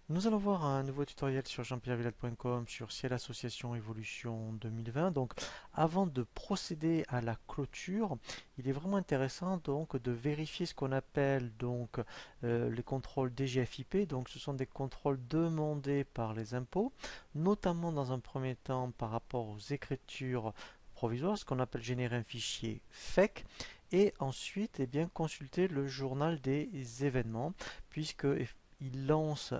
Nous allons voir un nouveau tutoriel sur jeanpierrevillal.com sur Ciel Association Évolution 2020. Donc, avant de procéder à la clôture, il est vraiment intéressant donc de vérifier ce qu'on appelle donc les contrôles DGFIP. Donc, ce sont des contrôles demandés par les impôts, notamment dans un premier temps par rapport aux écritures provisoires, ce qu'on appelle générer un fichier FEC. Et ensuite, eh bien, consulter le journal des événements, puisque il lance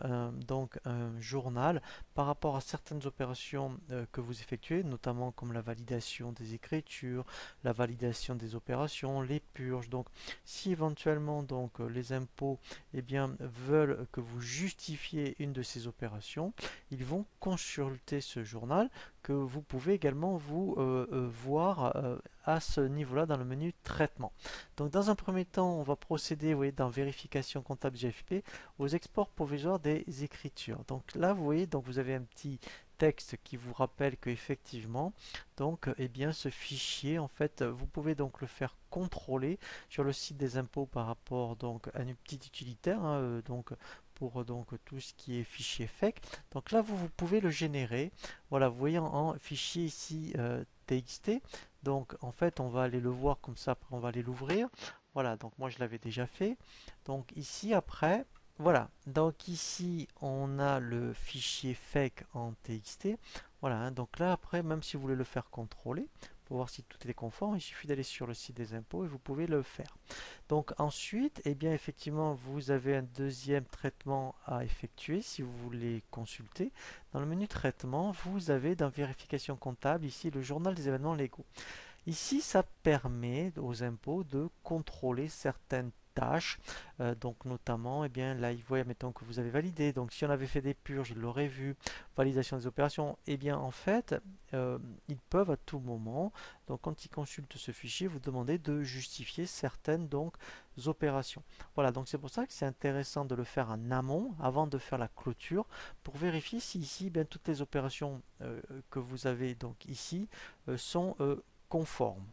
donc un journal par rapport à certaines opérations que vous effectuez, notamment comme la validation des écritures, la validation des opérations, les purges. Donc, si éventuellement donc les impôts eh bien, veulent que vous justifiez une de ces opérations, ils vont consulter ce journal que vous pouvez également vous voir à ce niveau-là dans le menu traitement. Donc dans un premier temps, on va procéder, vous voyez, dans vérification comptable GFP aux exports provisoires des écritures. Donc là, vous voyez, donc vous avez un petit texte qui vous rappelle que effectivement, donc, eh bien, ce fichier, en fait, vous pouvez donc le faire contrôler sur le site des impôts par rapport donc à une petite utilitaire, hein, donc pour donc tout ce qui est fichier FEC. Donc là, vous pouvez le générer. Voilà, vous voyez en fichier ici TXT. Donc en fait, on va aller le voir comme ça. Après, on va aller l'ouvrir. Voilà, donc moi je l'avais déjà fait. Donc ici après, voilà, donc ici on a le fichier fake en TXT. Voilà, hein, donc là après, même si vous voulez le faire contrôler, pour voir si tout est conforme, il suffit d'aller sur le site des impôts et vous pouvez le faire. Donc ensuite, eh bien effectivement, vous avez un deuxième traitement à effectuer si vous voulez consulter. Dans le menu traitement, vous avez dans vérification comptable ici le journal des événements légaux. Ici, ça permet aux impôts de contrôler certaines tâches, donc notamment, eh bien, là, il voit, mettons que vous avez validé, donc si on avait fait des purges, il l'aurait vu, validation des opérations, eh bien, en fait, ils peuvent à tout moment, donc quand ils consultent ce fichier, vous demander de justifier certaines, donc, opérations. Voilà, donc c'est pour ça que c'est intéressant de le faire en amont, avant de faire la clôture, pour vérifier si ici, bien, toutes les opérations que vous avez, donc, ici, sont conformes.